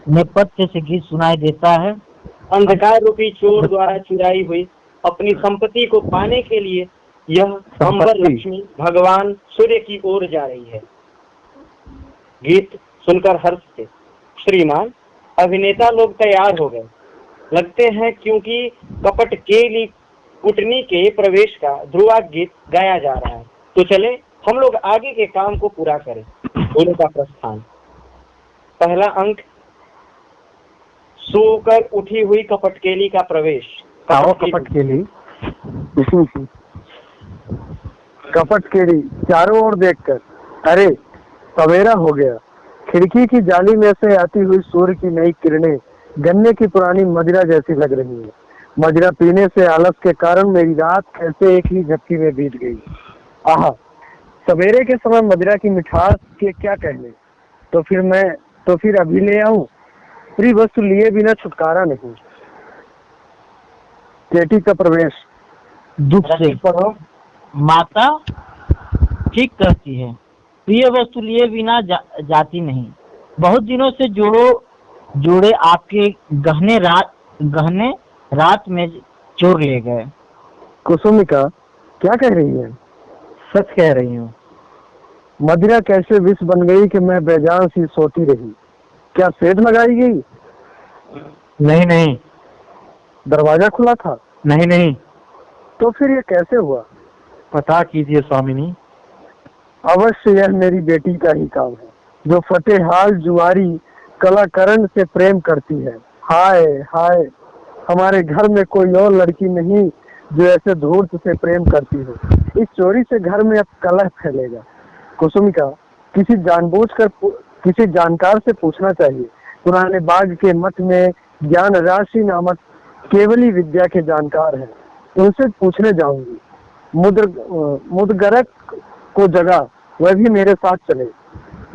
नेपथ्य से गीत सुनाई देता है। अंधकार रूपी चोर द्वारा चुराई हुई अपनी संपत्ति को पाने के लिए यह अंबर लक्ष्मी भगवान सूर्य की ओर जा रही है। गीत सुनकर हर्ष से श्रीमान अभिनेता लोग तैयार हो गए लगते हैं, क्योंकि कपट केली कुटनी के प्रवेश का ध्रुवा गीत गाया जा रहा है। तो चले हम लोग आगे के काम को पूरा करें। घोड़े का प्रस्थान। पहला अंक, सोकर उठी हुई कपटकेली का प्रवेश। कपटकेली कपटकेली चारों ओर देखकर, अरे सवेरा हो गया। खिड़की की जाली में से आती हुई सूर्य की नई किरणें गन्ने की पुरानी मदिरा जैसी लग रही है। मदिरा पीने से आलस के कारण मेरी रात कैसे एक ही झपकी में बीत गई। आहा, सवेरे के समय मदिरा की मिठास के क्या कहने। तो फिर अभी ले आऊं। प्रिय वस्तु लिए बिना छुटकारा नहीं। केटी का प्रवेश। दुख से पढ़ो। माता ठीक कहती है, प्रिय वस्तु लिए बिना जाती नहीं। बहुत दिनों से जोड़े आपके गहने रात में चोर ले गए। कुसुमिका क्या कह रही है? सच कह रही हूँ। मदिरा कैसे विष बन गई कि मैं बेजान सी सोती रही। क्या सेध लगाई गई? नहीं। दरवाजा खुला था? नहीं। तो फिर ये कैसे हुआ? पता कीजिए स्वामिनी। अवश्य यह मेरी बेटी का ही काम है, जो फतेहाल जुआरी कलाकरण से प्रेम करती है। हाय हाय, हमारे घर में कोई और लड़की नहीं जो ऐसे धूर्त से प्रेम करती हो। इस चोरी से घर में अब कलह फैलेगा। कुसुमिका, किसी जानकार से पूछना चाहिए। पुराने बाग के मठ में ज्ञान राशि नामक केवली विद्या के जानकार हैं, उनसे पूछने जाऊंगी। मुदगरक को जगा, वह भी मेरे साथ चले।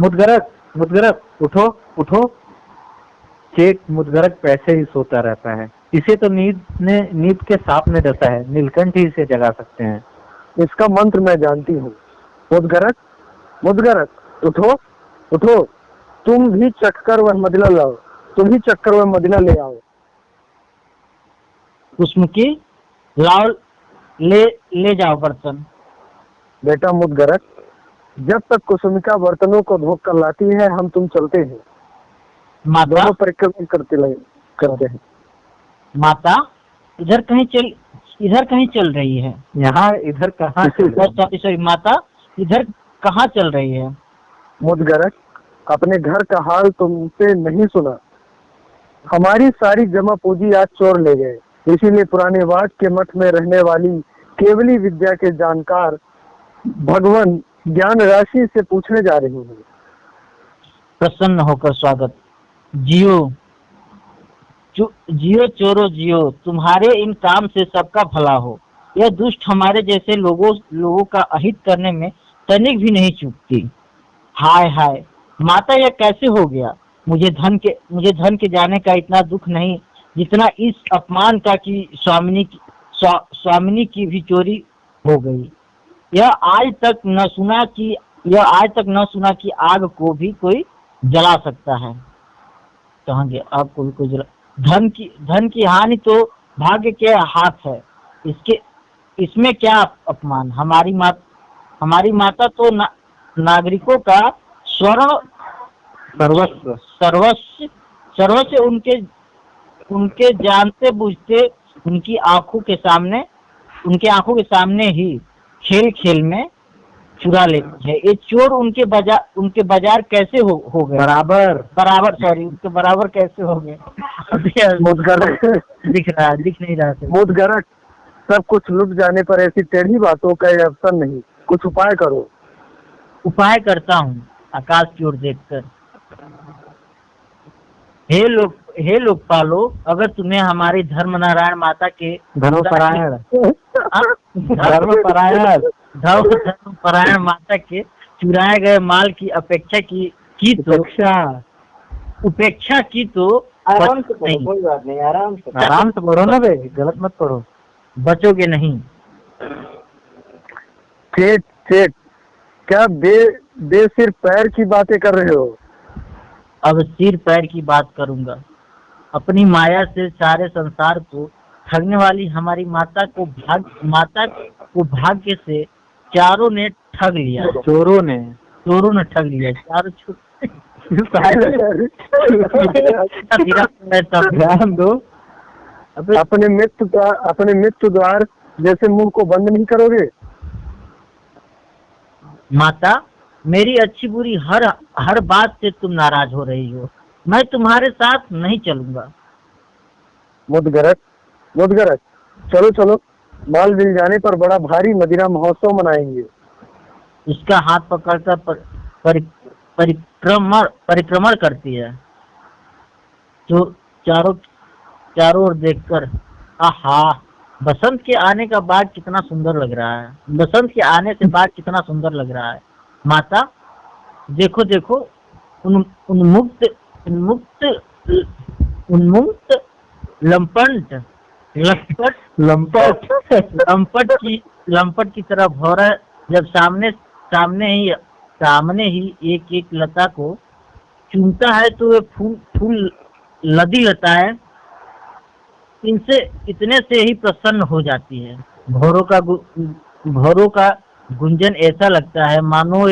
मुदगरक उठो। चेक मुदगरक पैसे ही सोता रहता है, इसे तो नींद के सांप ने डसा है। नीलकंठ ही इसे जगा सकते हैं। इसका मंत्र मैं जानती हूँ। मुदगरक उठो। तुम भी चक्कर वह मदिरा ले आओ। कुसुमकी लाओ, ले जाओ बर्तन। बेटा मुदगरक, जब तक कुसुमिका बर्तनों को धोकर लाती है, हम तुम चलते हैं। दोनों परिक्रम करते हैं। माता इधर कहीं चल रही है। यहाँ इधर कहाँ? सॉरी माता, इधर कहाँ चल रही है? मुदगरक, अपने घर का हाल तुमसे नहीं सुना। हमारी सारी जमा पूंजी आज चोर ले गए, इसीलिए पुराने वाट के मठ में रहने वाली केवली विद्या के जानकार भगवान ज्ञान राशि से पूछने जा रही हूँ। प्रसन्न होकर स्वागत। जियो चोरो जियो, तुम्हारे इन काम से सबका भला हो। यह दुष्ट हमारे जैसे लोगों का अहित करने में तनिक भी नहीं चूकती। हाय हाय माता, यह कैसे हो गया? मुझे धन के जाने का इतना दुख नहीं जितना इस अपमान का कि स्वामिनी की भी चोरी हो गई। यह आज तक न सुना कि आग को भी कोई जला सकता है। कहेंगे आग को भी कोई जला। धन की हानि तो भाग्य के हाथ है, इसमें क्या अपमान। हमारी माता तो नागरिकों का सर्वस्व उनके जानते बूझते उनके आंखों के सामने ही खेल में चुरा लेती है। ये चोर उनके बाजार कैसे हो गए? उनके बराबर कैसे हो गए? दिख नहीं रहा। मुदगरक, सब कुछ लुट जाने पर ऐसी टेढ़ी बातों का अवसर नहीं, कुछ उपाय करो। उपाय करता हूँ आकाश की ओर देखकर। हे लोकपालो, अगर तुम्हें हमारी धर्मनारायण माता के धर्मपरायण माता के चुराए गए माल की उपेक्षा की तो आराम से पढ़ो, कोई बात नहीं, आराम से पढ़ो ना बे, गलत मत पढ़ो, बचोगे नहीं। सेठ क्या बेसिर पैर की बातें कर रहे हो? अब सिर पैर की बात करूंगा। अपनी माया से सारे संसार को ठगने वाली हमारी माता को भाग्य से चारों ने ठग लिया। चोरों ने ठग लिया। चारों ध्यान दो। अपने मृत्यु द्वार जैसे मुंह को बंद नहीं करोगे? माता, मेरी अच्छी बुरी हर बात से तुम नाराज हो रही हो। मैं तुम्हारे साथ नहीं चलूंगा। मुदगरज, चलो, माल मिल जाने पर बड़ा भारी मदिरा महोत्सव मनाएंगे। उसका हाथ पकड़कर परिक्रमण करती है। तो चारों ओर देखकर, आहा, बसंत के आने का बाग कितना सुंदर लग रहा है। बसंत के आने से बाग कितना सुंदर लग रहा है। माता, देखो, उन्मुक्त लंपट की तरह भौरा जब सामने ही एक लता को चूमता है तो वे फूल लदी लता है इतने से ही प्रसन्न हो जाती है। भौरों का गुंजन ऐसा लगता है मानो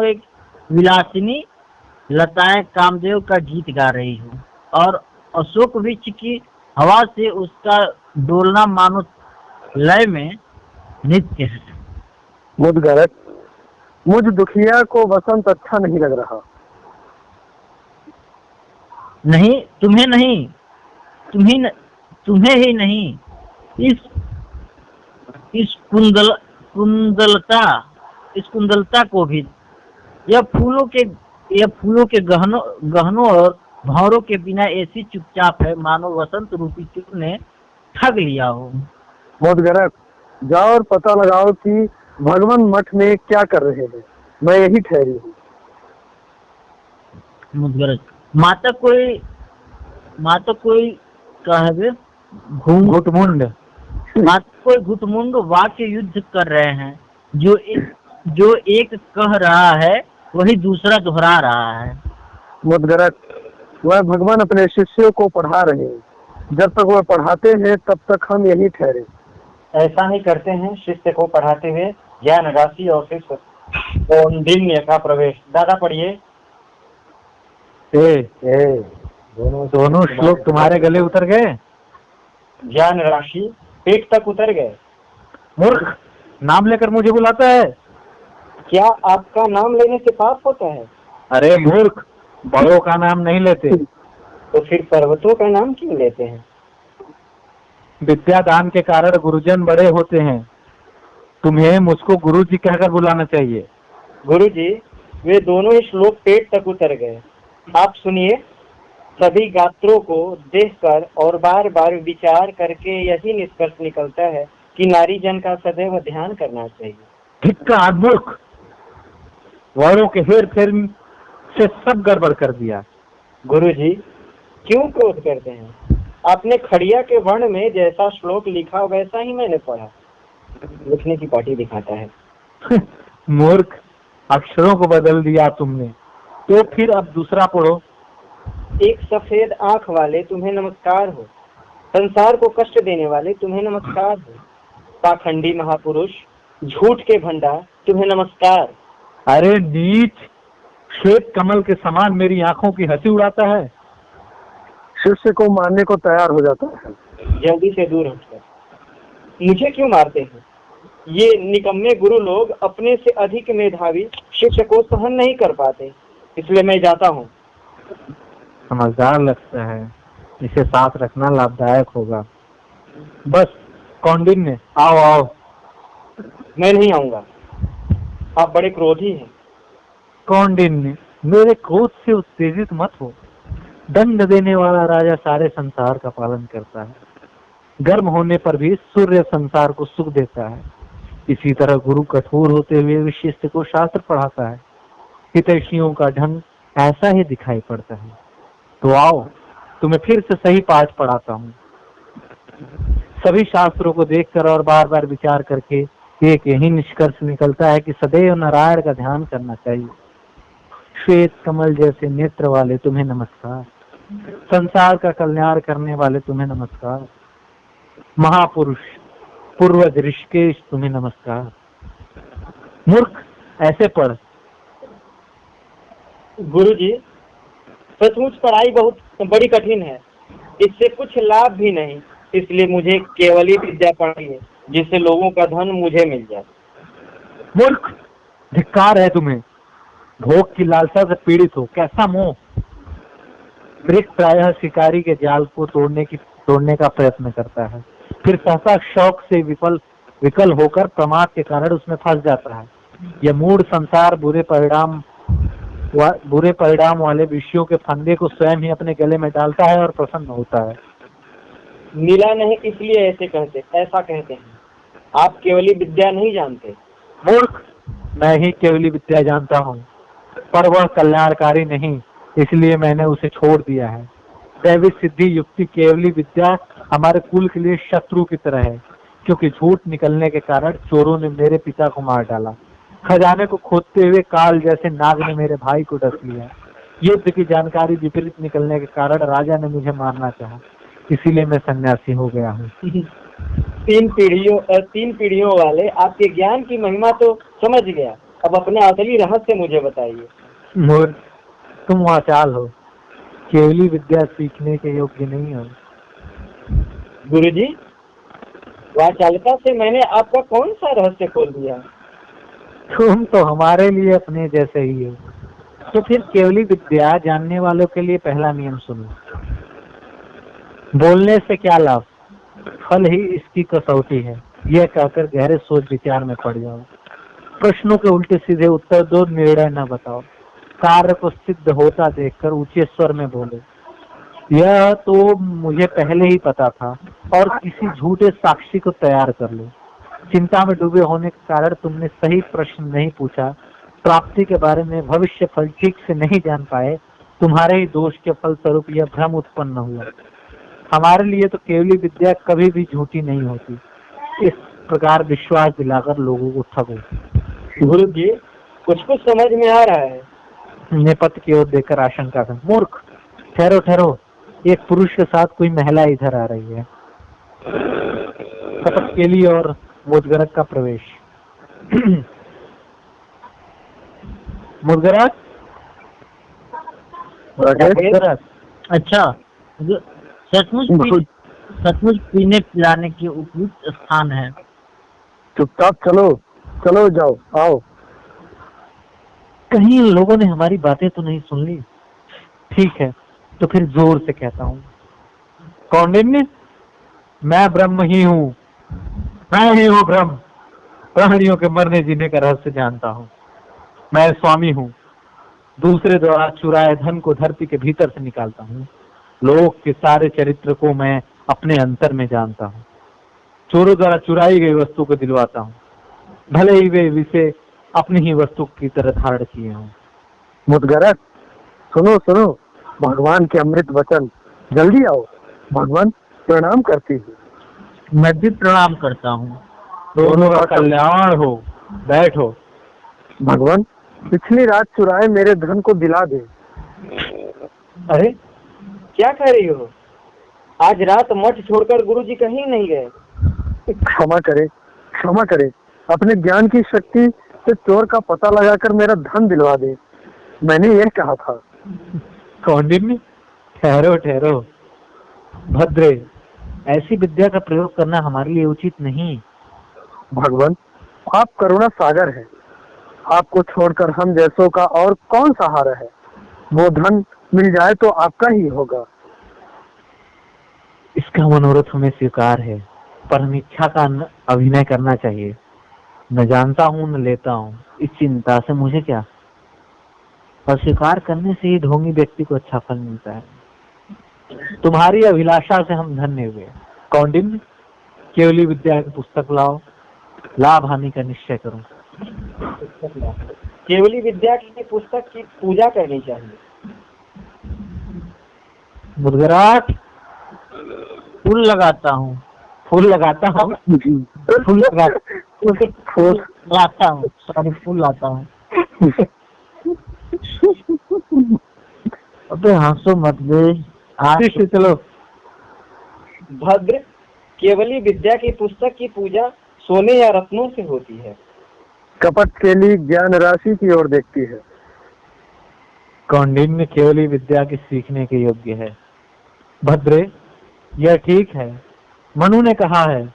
एक विलासिनी लताएं कामदेव का गीत गा रही हो, और अशोक वृक्ष की हवा से उसका डोलना मानो लय में नृत्य है। मुझ दुखिया को बसंत अच्छा नहीं लग रहा। नहीं, तुम्हें ही नहीं, इस कुंदलता को भी। यह फूलों के गहनों और भौरों के बिना ऐसी चुपचाप है मानो वसंत रूपी चुप ने ठग लिया हो। मुदगरज, जाओ और पता लगाओ कि भगवान मठ में क्या कर रहे हैं। मैं यही ठहरी हूँ। मुदगरज, माता कोई कहवे घुटमुंड वाक्य युद्ध कर रहे हैं। जो एक कह रहा है वही दूसरा दोहरा रहा है। मुदगरज, वह भगवान अपने शिष्यों को पढ़ा रहे हैं। जब तक वह पढ़ाते हैं तब तक हम यही ठहरे। ऐसा ही करते हैं। शिष्य को पढ़ाते हुए ज्ञान राशि और शिष्य कौंडिन्य का प्रवेश। दादा पढ़िए। दोनों श्लोक तुम्हारे गले उतर गए। ज्ञान राशि पेट तक उतर गए। मूर्ख, नाम लेकर मुझे बुलाता है। क्या आपका नाम लेने से पाप होता है? अरे मूर्ख, बड़ों का नाम नहीं लेते। तो फिर पर्वतों का नाम क्यों लेते हैं? विद्या दान के कारण गुरुजन बड़े होते हैं। तुम्हें मुझको गुरु जी कहकर बुलाना चाहिए। गुरु जी, वे दोनों ही श्लोक पेट तक उतर गए। आप सुनिए। सभी गात्रों को देखकर और बार बार विचार करके यही निष्कर्ष निकलता है कि नारी जन का सदैव ध्यान करना चाहिए। धिक्कार मूर्ख, वर्णों के हेर फेर से सब गड़बड़ कर दिया। गुरु जी, क्यों क्रोध करते हैं? आपने खड़िया के वर्ण में जैसा श्लोक लिखा वैसा ही मैंने पढ़ा। लिखने की पार्टी दिखाता है। मूर्ख, अक्षरों को बदल दिया तुमने। तो फिर अब दूसरा पढ़ो। एक सफेद आंख वाले तुम्हें नमस्कार हो। संसार को कष्ट देने वाले तुम्हें नमस्कार हो। पाखंडी महापुरुष, झूठ के भंडार, तुम्हें नमस्कार। अरे नीच, श्वेत कमल के समान मेरी आंखों की हंसी उड़ाता है। शिष्य को मारने को तैयार हो जाता है। जल्दी से दूर हटकर। मुझे क्यों मारते हैं? ये निकम्मे गुरु लोग अपने से अधिक मेधावी शिष्य को सहन नहीं कर पाते, इसलिए मैं जाता हूँ। समझदार लगता है, इसे साथ रखना लाभदायक होगा। बस कौंडिन्य, आओ। मैं नहीं आऊंगा, आप बड़े क्रोधी हैं। कौंडिन्य, मेरे क्रोध से उत्तेजित मत हो। दंड देने वाला राजा सारे संसार का पालन करता है। गर्म होने पर भी सूर्य संसार को सुख देता है। इसी तरह गुरु कठोर होते हुए शिष्य को शास्त्र पढ़ाता है। हितैषियों का ढंग ऐसा ही दिखाई पड़ता है। तो आओ, तुम्हें फिर से सही पाठ पढ़ाता हूँ। सभी शास्त्रों को देखकर और बार बार विचार करके एक यही निष्कर्ष निकलता है कि सदैव नारायण का ध्यान करना चाहिए। श्वेत कमल जैसे नेत्र वाले तुम्हें नमस्कार। संसार का कल्याण करने वाले तुम्हें नमस्कार। महापुरुष पूर्वज ऋषिकेश तुम्हें नमस्कार। मूर्ख ऐसे पढ़। गुरुजी, सचमुच पढ़ाई बहुत बड़ी कठिन है, इससे कुछ लाभ भी नहीं, इसलिए मुझे केवली विद्या पढ़नी है जिससे लोगों का धन मुझे मिल जाए। मूर्ख, धिक्कार है तुम्हें। भोग की लालसा से पीड़ित हो, कैसा मोह। वृक्ष प्रायः शिकारी के जाल को तोड़ने का प्रयत्न करता है, फिर सहसा शौक से विकल होकर प्रमाद के कारण उसमें फंस जाता है। यह मूढ़ संसार बुरे परिणाम वाले विषयों के फंदे को स्वयं ही अपने गले में डालता है और प्रसन्न होता है। मिला नहीं इसलिए ऐसा कहते हैं। आप केवली विद्या नहीं जानते। मूर्ख, मैं ही केवली विद्या जानता हूँ, पर वह कल्याणकारी नहीं, इसलिए मैंने उसे छोड़ दिया है। दैवी सिद्धि युक्ति केवली विद्या हमारे कुल के लिए शत्रु की तरह है, क्योंकि झूठ निकलने के कारण चोरों ने मेरे पिता को मार डाला। खजाने को खोदते हुए काल जैसे नाग ने मेरे भाई को डस लिया। युद्ध की जानकारी विपरीत निकलने के कारण राजा ने मुझे मारना चाहा, इसीलिए मैं सन्यासी हो गया हूँ। 3 पीढ़ियों वाले आपके ज्ञान की महिमा तो समझ गया, अब अपने असली रहस्य मुझे बताइए। मूर्ख, तुम वाचाल हो, केवली विद्या सीखने के योग्य नहीं हो। गुरुजी, वाचालता से मैंने आपका कौन सा रहस्य खोल दिया? तुम तो हमारे लिए अपने जैसे ही हो। तो फिर केवली विद्या जानने वालों के लिए पहला नियम सुनो। बोलने से क्या लाभ, फल ही इसकी कसौटी है। यह कहकर गहरे सोच विचार में पड़ जाओ। प्रश्नों के उल्टे सीधे उत्तर दो, निर्णय न बताओ। कार्य को सिद्ध होता देखकर ऊंचे स्वर में बोलो, यह तो मुझे पहले ही पता था, और किसी झूठे साक्षी को तैयार कर लो। चिंता में डूबे होने के कारण तुमने सही प्रश्न नहीं पूछा, प्राप्ति के बारे में भविष्य फल ठीक से नहीं जान पाए, तुम्हारे ही दोष के फलस्वरूप यह भ्रम उत्पन्न हुआ। हमारे लिए तो केवली विद्या कभी भी झूठी नहीं होती। इस प्रकार विश्वास दिलाकर लोगों को ठगो। गुरु जी, कुछ समझ में आ रहा है। नेपथ की ओर देखकर आशंका कर, मूर्ख, ठहरो ठहरो, एक पुरुष के साथ कोई महिला इधर आ रही है। कपट के लिए और मुदगरक का प्रवेश। मुदगरक, अच्छा, सचमुच पीने पिलाने के उपयुक्त स्थान है। चुपचाप चलो, चलो जाओ, आओ। कहीं इन लोगों ने हमारी बातें तो नहीं सुन ली? ठीक है, तो फिर जोर से कहता हूँ, कौंडिन्य, मैं ब्रह्म ही हूँ। मैं ही हूँ ब्रह्म। प्राणियों के मरने जीने का रहस्य जानता हूँ। मैं स्वामी हूँ। दूसरे द्वारा चुराए धन को धरती के भीतर से निकालता हूँ। लोक के सारे चरित्र को मैं अपने अंतर में जानता हूँ। चोरों द्वारा चुराई गई वस्तु को दिलवाता हूँ, भले ही वे इसे अपनी ही वस्तु की तरह धारण किए हों। मुदगरक, सुनो सुनो, भगवान के अमृत वचन, जल्दी आओ। भगवान प्रणाम करती है। मैं भी प्रणाम करता हूँ। दोनों का कल्याण हो। बैठो। भगवान, पिछली रात चुराए मेरे धन को दिला दे। अरे क्या कह रही हो? आज रात मठ छोड़कर गुरुजी कहीं नहीं गए। क्षमा करे, क्षमा करे, अपने ज्ञान की शक्ति से चोर का पता लगाकर मेरा धन दिलवा दे। मैंने यह कहा था। कौंडिन्य, ठहरो ठहरो। भद्रे, ऐसी विद्या का प्रयोग करना हमारे लिए उचित नहीं। भगवान, आप करुणा सागर है। आपको छोड़कर हम जैसों का और कौन सहारा है। वो धन मिल जाए तो आपका ही होगा। इसका मनोरथ हमें स्वीकार है, पर हम इच्छा का अभिनय करना चाहिए। न जानता हूँ न लेता हूँ, इस चिंता से मुझे क्या। पर स्वीकार करने से ही ढोंगी व्यक्ति को अच्छा फल मिलता है। तुम्हारी अभिलाषा से हम धन्य हुए। कौंडिन्य, केवली विद्या की पुस्तक लाओ, लाभ हानि का निश्चय करो। केवली विद्या की पुस्तक की पूजा करनी चाहिए। मुदगराट, फूल लगाता हूँ। फूल लगाता हूँ। फूल लगाता हूँ। सॉरी, फूल लाता हूँ। अबे हंसो मत बे। शिष्य चलो। भद्र, केवली विद्या की पुस्तक की पूजा सोने या रत्नों से होती है। कपट केली ज्ञान राशि की ओर देखती है। कौंडिन्य केवली विद्या की सीखने के योग्य है। भद्रे, यह ठीक है। मनु ने कहा है,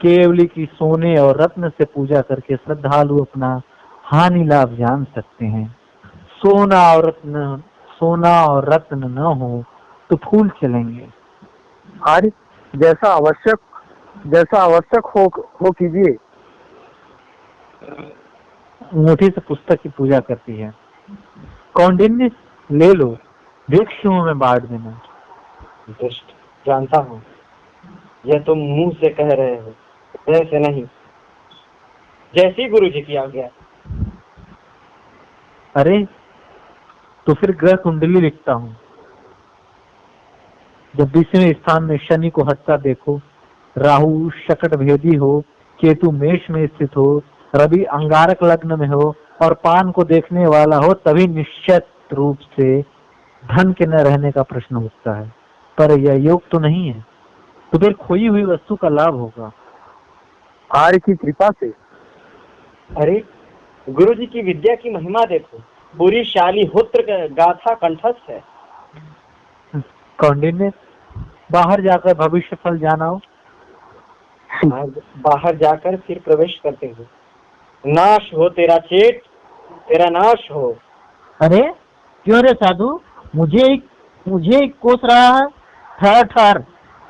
केवली की सोने और रत्न से पूजा करके श्रद्धालु अपना हानि लाभ जान सकते हैं। सोना और रत्न न हो तो फूल चलेंगे। आर्य, जैसा आवश्यक हो कीजिए। अंगूठी से पुस्तक की पूजा करती है। कौंडिन्य, ले लो, भिक्षुओं में बांट देना। दुष्ट, जानता हूँ यह तुम मुंह से कह रहे हो, वैसे नहीं, जैसी गुरु जी की आज्ञा। अरे तो फिर ग्रह कुंडली लिखता हूँ। जब 20वें स्थान में शनि को हटता देखो, राहु शकट भेदी हो, केतु मेष में स्थित हो, रवि अंगारक लग्न में हो और पान को देखने वाला हो, तभी निश्चित रूप से धन के न रहने का प्रश्न उठता है। पर यह योग तो नहीं है, तो फिर खोई हुई वस्तु का लाभ होगा। आर्य की कृपा से। अरे गुरु जी की विद्या की महिमा देखो, पूरी शालिहोत्र गाथा कंठस्थ है। कौंडिन्य, बाहर जाकर भविष्य फल जानाओ। बाहर जाकर फिर प्रवेश करते हुए, नाश हो तेरा चेट, तेरा नाश हो। अरे क्यों रे साधु, मुझे कोस रहा है। ठहर ठहर,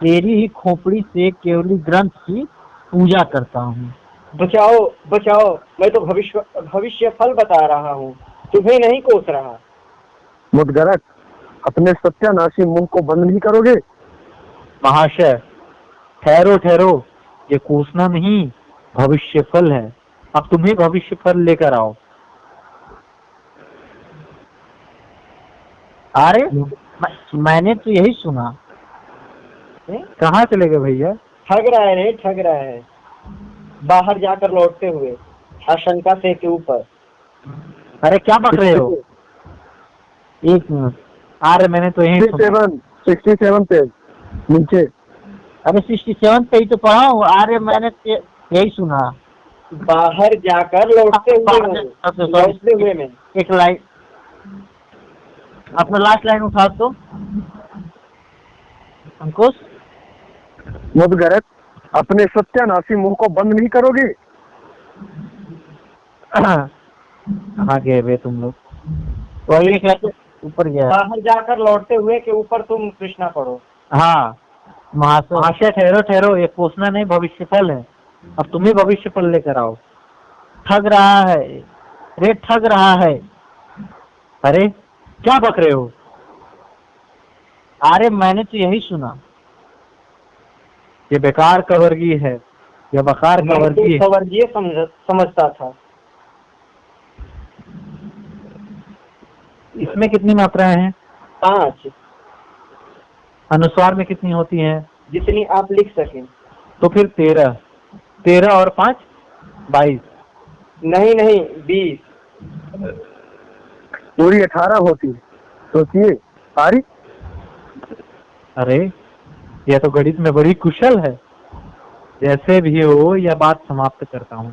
तेरी ही खोपड़ी से केवली ग्रंथ की पूजा करता हूँ। बचाओ बचाओ, मैं तो भविष्य फल बता रहा हूँ, तुम्हें नहीं कोस रहा। मुदगरक, अपने सत्यानाशी मुंह को बंद नहीं करोगे? महाशय, ठहरो ठहरो, ये कोसना नहीं, भविष्य फल है। अब तुम्हें भविष्य फल लेकर आओ। अरे मैंने तो यही सुना। कहाँ चले गए भैया? ठग रहा है रे, ठग रहा है। बाहर जाकर लौटते हुए आशंका से के ऊपर। अरे क्या बक रहे हो? एक मिनट। अरे मैंने तो यही 67 पेज नीचे। अरे 67 पे ही तो पढ़ा हूँ। अरे मैंने यही सुना। बाहर जाकर लौटते हुए में एक लाइन, अपना लास्ट लाइन उठा तो अंकुश। मुदगरक, अपने सत्यानाशी मुंह को बंद नहीं करोगे? कहाँ गए वे तुम लोग? वही लिख रहे ऊपर गया। बाहर जाकर लौटते हुए के ऊपर तुम कृष्णा पढ़ो। हाँ महाशय, ठहरो ठहरो, ये कोसना नहीं, भविष्य फल है। अब तुम्हें भविष्य फल लेकर आओ। ठग रहा है रे, ठग रहा है। अरे क्या बक रहे हो? अरे मैंने तो यही सुना। ये बेकार कवर्गी है, ये बकार कवर्गी है। कवर्गीय समझता था। इसमें कितनी मात्राएं हैं? 5। अनुस्वार में कितनी होती हैं? जितनी आप लिख सकें। तो फिर 13 और 5 22। नहीं 20। पूरी 18 होती। सोचिए आर्य। अरे यह तो गणित में बड़ी कुशल है। जैसे भी हो, यह बात समाप्त करता हूँ।